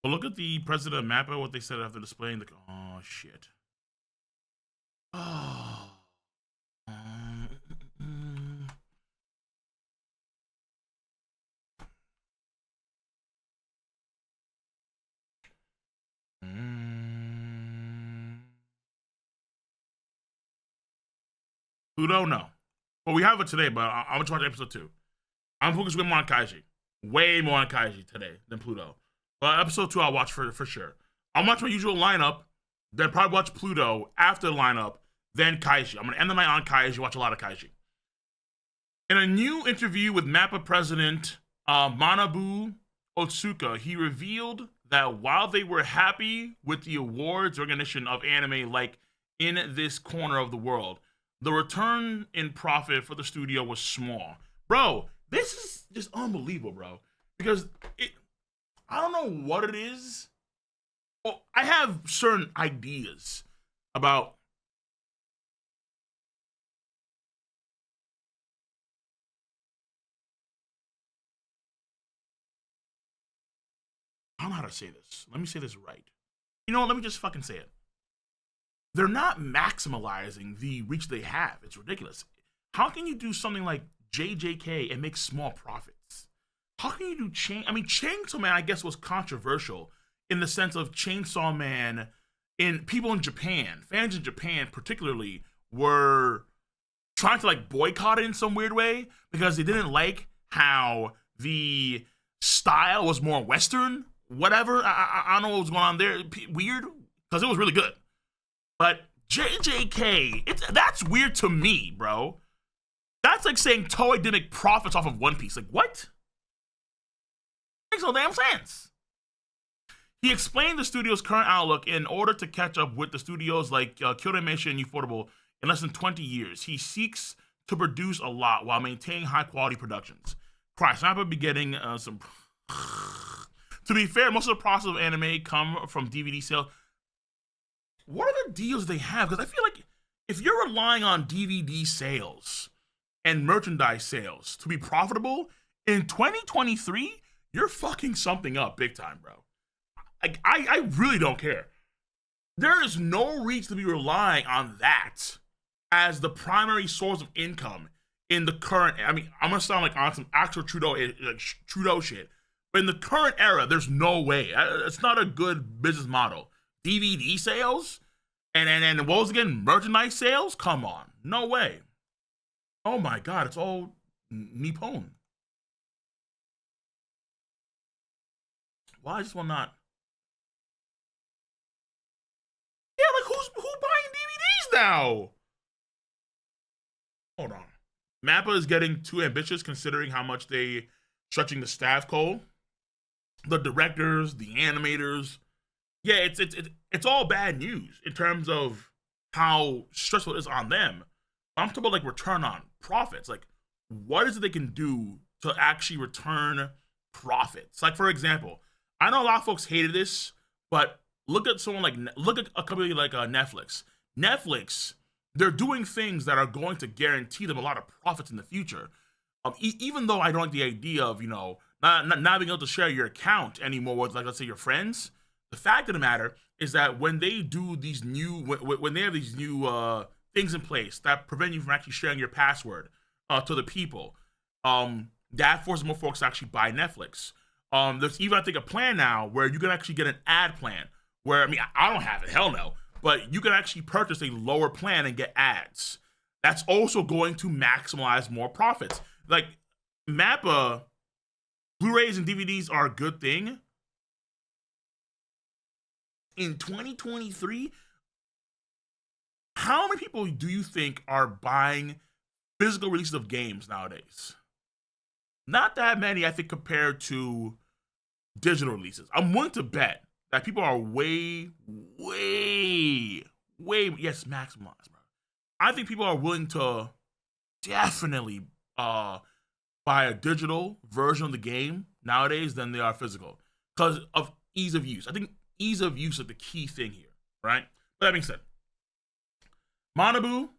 But look at the president of MAPPA, what they said after displaying the. Oh, shit. Oh. Mm. Pluto, no. Well, we have it today, but I'm gonna watch episode 2. I'm focused way more on Kaiji. Way more on Kaiji today than Pluto. But episode 2 I'll watch for sure. I'll watch my usual lineup, then probably watch Pluto after the lineup, then Kaiji. I'm gonna end the night on Kaiji, watch a lot of Kaiji. In a new interview with MAPPA president Manabu Otsuka, he revealed that while they were happy with the awards recognition of anime like in this corner of the world, the return in profit for the studio was small. Bro, this is just unbelievable, bro. Because I don't know what it is. Well, I have certain ideas about. I don't know how to say this. Let me say this right. You know what? Let me just fucking say it. They're not maximizing the reach they have. It's ridiculous. How can you do something like JJK and make small profits? How can you do Chain? I mean, Chainsaw Man, I guess, was controversial in the sense of Chainsaw Man. In people in Japan, fans in Japan particularly, were trying to like boycott it in some weird way because they didn't like how the style was more Western. Whatever, I don't know what was going on there. Weird, because it was really good. But JJK, that's weird to me, bro. That's like saying Toei didn't make profits off of One Piece. Like, what? Makes no damn sense. He explained the studio's current outlook in order to catch up with the studios like Kyoto Animation and Ufotable in less than 20 years. He seeks to produce a lot while maintaining high quality productions. Christ, I'm going to be getting some. To be fair, most of the process of anime come from DVD sales. What are the deals they have? Because I feel like if you're relying on DVD sales and merchandise sales to be profitable in 2023, you're fucking something up big time, bro. I really don't care. There is no reason to be relying on that as the primary source of income in the current. I mean, I'm gonna sound like on some actual Trudeau shit, but in the current era, there's no way. It's not a good business model. DVD sales and what was again merchandise sales? Come on, no way. Oh my god, it's all Nippon. Why is one not? Yeah, like who buying DVDs now? Hold on. MAPPA is getting too ambitious considering how much they stretching the staff coal, the directors, the animators. Yeah, it's all bad news in terms of how stressful it is on them. I'm talking about like return on profits. Like, what is it they can do to actually return profits? Like, for example, I know a lot of folks hated this, but look at someone like look at a company like Netflix. Netflix, they're doing things that are going to guarantee them a lot of profits in the future. Even though I don't like the idea of not being able to share your account anymore with, like, let's say your friends. The fact of the matter is that when they do these new when they have these new things in place that prevent you from actually sharing your password to the people, that forces more folks to actually buy Netflix. There's even, I think, a plan now where you can actually get an ad plan where, I mean, I don't have it, hell no, but you can actually purchase a lower plan and get ads. That's also going to maximize more profits. Like, MAPPA, Blu-rays and DVDs are a good thing. In 2023, how many people do you think are buying physical releases of games nowadays? Not that many, I think, compared to digital releases. I'm willing to bet that people are way, yes, maximized, bro. I think people are willing to definitely buy a digital version of the game nowadays than they are physical because of ease of use. I think ease of use is the key thing here, right? But that being said, Manabu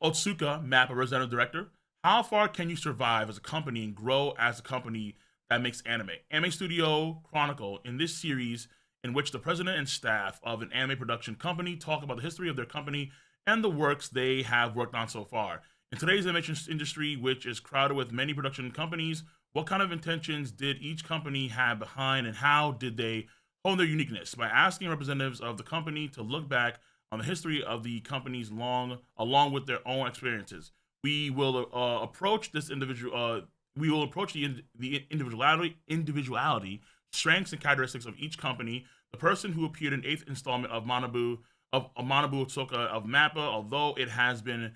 Otsuka, MAPPA representative director, how far can you survive as a company and grow as a company that makes anime. Anime Studio Chronicle, in this series, in which the president and staff of an anime production company talk about the history of their company and the works they have worked on so far. In today's animation industry, which is crowded with many production companies, what kind of intentions did each company have behind, and how did they hone their uniqueness? By asking representatives of the company to look back on the history of the companies along with their own experiences. We will approach this individual. We will approach the individuality, strengths, and characteristics of each company. The person who appeared in eighth installment of Manabu Otsuka of MAPPA, although it has been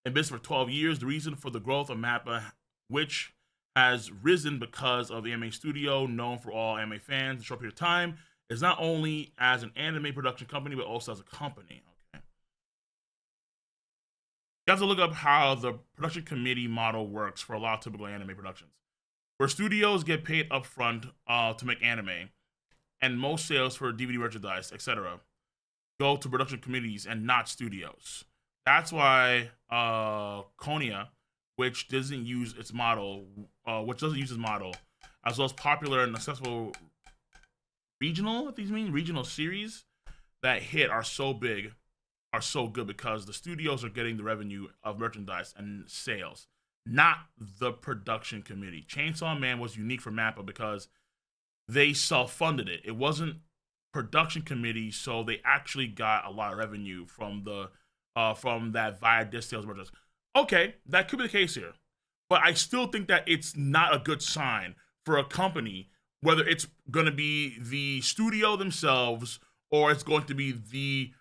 in business for 12 years, the reason for the growth of MAPPA, which has risen because of the anime studio, known for all anime fans in a short period of time, is not only as an anime production company, but also as a company. Okay. You have to look up how the production committee model works for a lot of typical anime productions, where studios get paid upfront to make anime, and most sales for DVD merchandise, etc., go to production committees and not studios. That's why Konya, which doesn't use its model, as well as popular and successful regional series that hit are so big, are so good because the studios are getting the revenue of merchandise and sales, not the production committee. Chainsaw Man was unique for MAPPA because they self-funded it. It wasn't production committee, so they actually got a lot of revenue from that via disc sales merchandise. Okay, that could be the case here, but I still think that it's not a good sign for a company, whether it's going to be the studio themselves or it's going to be the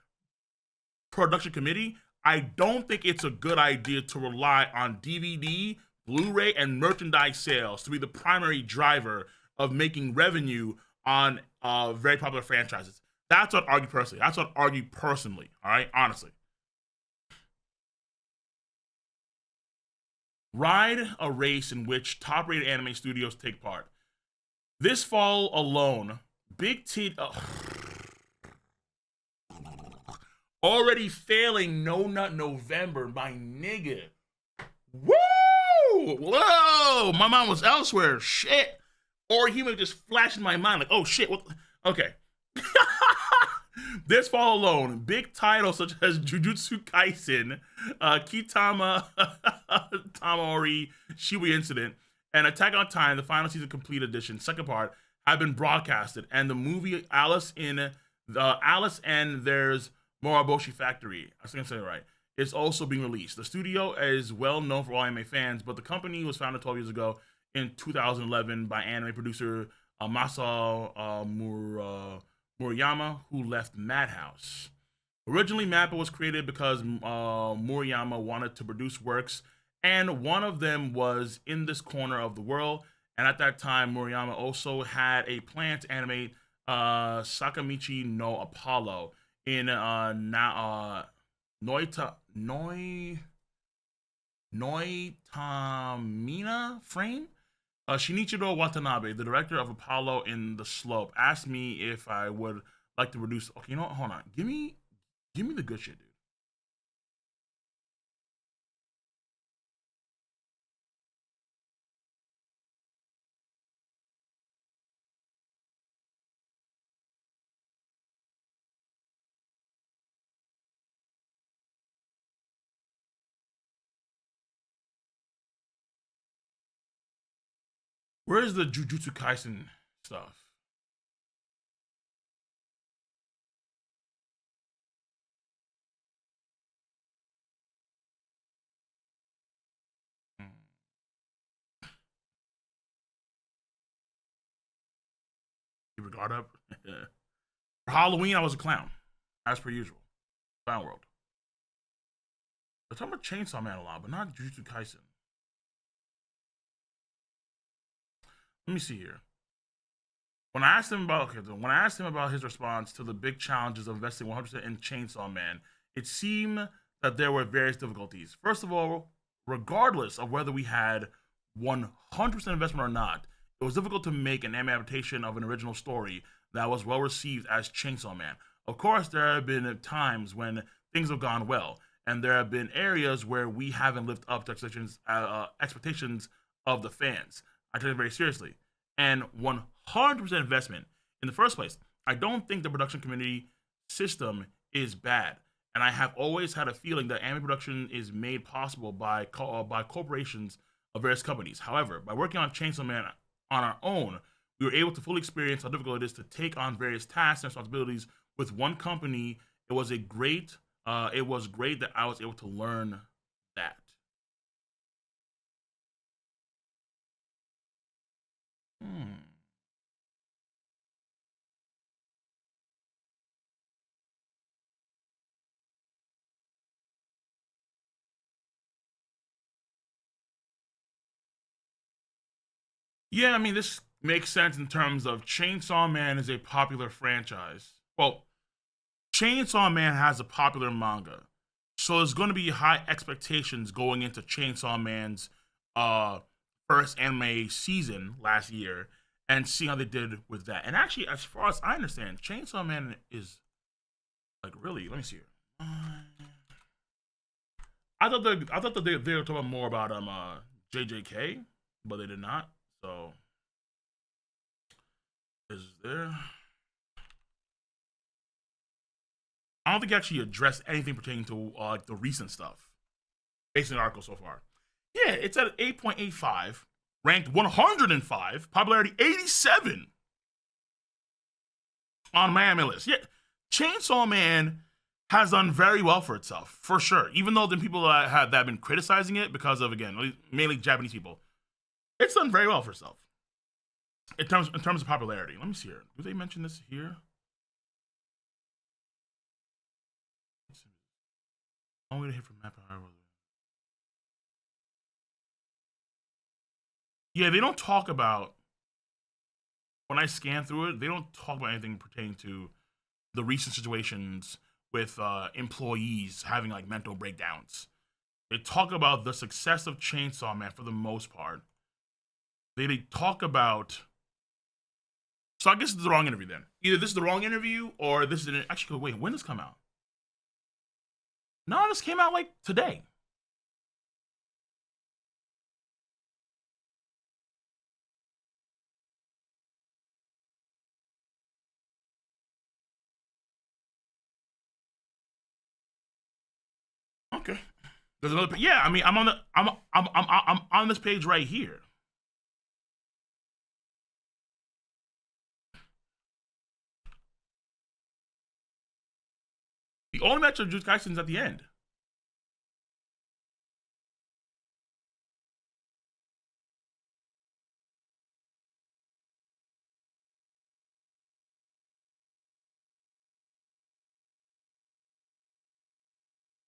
production committee. I don't think it's a good idea to rely on DVD, Blu-ray, and merchandise sales to be the primary driver of making revenue on very popular franchises. That's what I argue personally. All right, honestly. Ride a race in which top-rated anime studios take part. This fall alone, Big T already failing No Nut November, my nigga. Woo! Whoa! My mind was elsewhere. Shit. Or he would just flash in my mind like, oh shit. What? Okay. This fall alone, big titles such as Jujutsu Kaisen, Kitama Tamori Shibuya Incident, and Attack on Titan, the final season complete edition, second part, have been broadcasted, and the movie Alice and There's Moriboshi Factory, I think I'm saying it right, is also being released. The studio is well known for all anime fans, but the company was founded 12 years ago in 2011 by anime producer Masao Murayama, who left Madhouse. Originally, MAPPA was created because Murayama wanted to produce works, and one of them was In This Corner of the World. And at that time, Murayama also had a plan to animate Sakamichi no Apollo in Noitamina frame. Shinichiro Watanabe, the director of Apollo in The Slope, asked me if I would like to produce. Okay, you know what? Hold on. Give me the good shit, dude. Where's the Jujutsu Kaisen stuff? Keep your guard up. For Halloween, I was a clown, as per usual. Clown World. They're talking about Chainsaw Man a lot, but not Jujutsu Kaisen. Let me see here. When I asked him about his response to the big challenges of investing 100% in Chainsaw Man, it seemed that there were various difficulties. First of all, regardless of whether we had 100% investment or not, it was difficult to make an anime adaptation of an original story that was well received as Chainsaw Man. Of course, there have been times when things have gone well, and there have been areas where we haven't lived up to expectations of the fans. I take it very seriously. and 100% investment. In the first place, I don't think the production community system is bad. And I have always had a feeling that anime production is made possible by corporations of various companies. However, by working on Chainsaw Man on our own, we were able to fully experience how difficult it is to take on various tasks and responsibilities with one company. It was great that I was able to learn that. Hmm. Yeah, I mean, this makes sense in terms of Chainsaw Man is a popular franchise. Well, Chainsaw Man has a popular manga. So there's going to be high expectations going into Chainsaw Man's uh, first anime season last year and see how they did with that. And actually, as far as I understand, Chainsaw Man is like really, let me see here. I thought that they were talking more about JJK, but they did not. So is there? I don't think it actually addressed anything pertaining to like the recent stuff based on the article so far. Yeah, it's at 8.85, ranked 105, popularity 87 on Miami list. Yeah, Chainsaw Man has done very well for itself, for sure. Even though the people that have been criticizing it because of, again, mainly Japanese people, it's done very well for itself in terms of popularity. Let me see here. Do they mention this here? I'm gonna hit from MAPPA. Yeah, they don't talk about when I scan through it. They don't talk about anything pertaining to the recent situations with employees having like mental breakdowns. They talk about the success of Chainsaw Man for the most part. They talk about. So I guess it's the wrong interview then. Either this is the wrong interview or this is actually. Wait, when does this come out? No, this came out like today. Okay. There's another. Yeah, I mean, I'm on this page right here. The only match of Jujutsu Kaisen is at the end.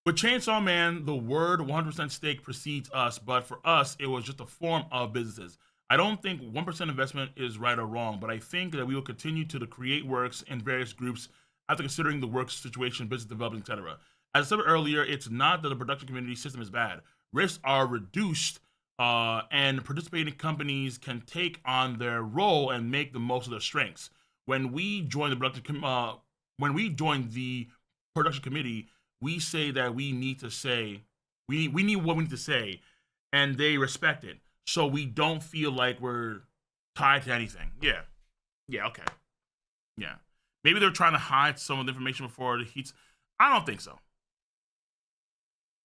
With Chainsaw Man, the word 100% stake precedes us, but for us, it was just a form of businesses. I don't think 1% investment is right or wrong, but I think that we will continue to create works in various groups after considering the work situation, business development, etc. As I said earlier, it's not that the production community system is bad. Risks are reduced, and participating companies can take on their role and make the most of their strengths. When we join the when we join the production committee, we say that we need to say we need what we need to say, and they respect it. So we don't feel like we're tied to anything. Yeah, yeah, okay, yeah. Maybe they're trying to hide some of the information before the heats. I don't think so.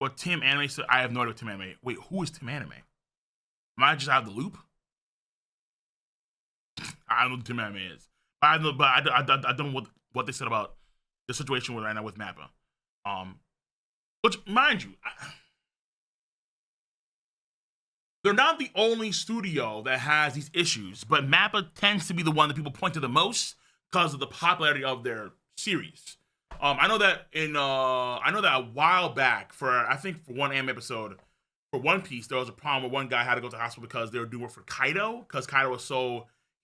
What Tim Anime said, I have no idea what Tim Anime. Wait, who is Tim Anime? Am I just out of the loop? I don't know what Tim Anime is. I don't know what they said about the situation right now with Mappa. Which, mind you, they're not the only studio that has these issues, but Mappa tends to be the one that people point to the most because of the popularity of their series. I know that a while back, I think for one anime episode for One Piece, there was a problem where one guy had to go to the hospital because they were doing work for Kaido because Kaido was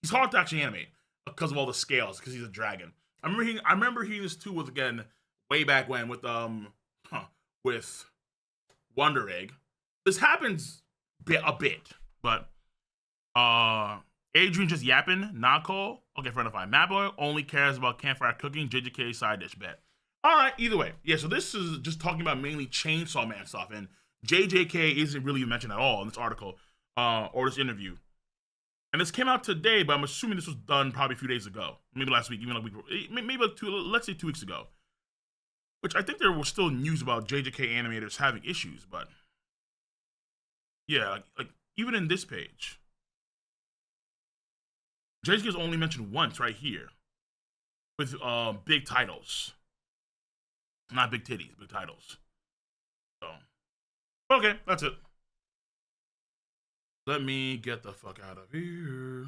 he's hard to actually animate because of all the scales because he's a dragon. I remember hearing this too with again way back when with Wonder Egg. This happens a bit, but Adrian just yapping, not Cole. Okay, fair enough. Mappa only cares about campfire cooking, JJK side dish bet. All right, either way. Yeah, so this is just talking about mainly Chainsaw Man stuff, and JJK isn't really mentioned at all in this article or this interview. And this came out today, but I'm assuming this was done probably a few days ago, maybe last week, even a week, maybe like let's say 2 weeks ago. Which I think there was still news about JJK animators having issues, but yeah, like even in this page, JJK is only mentioned once right here with big titles, not big titties, big titles. So okay, that's it. Let me get the fuck out of here.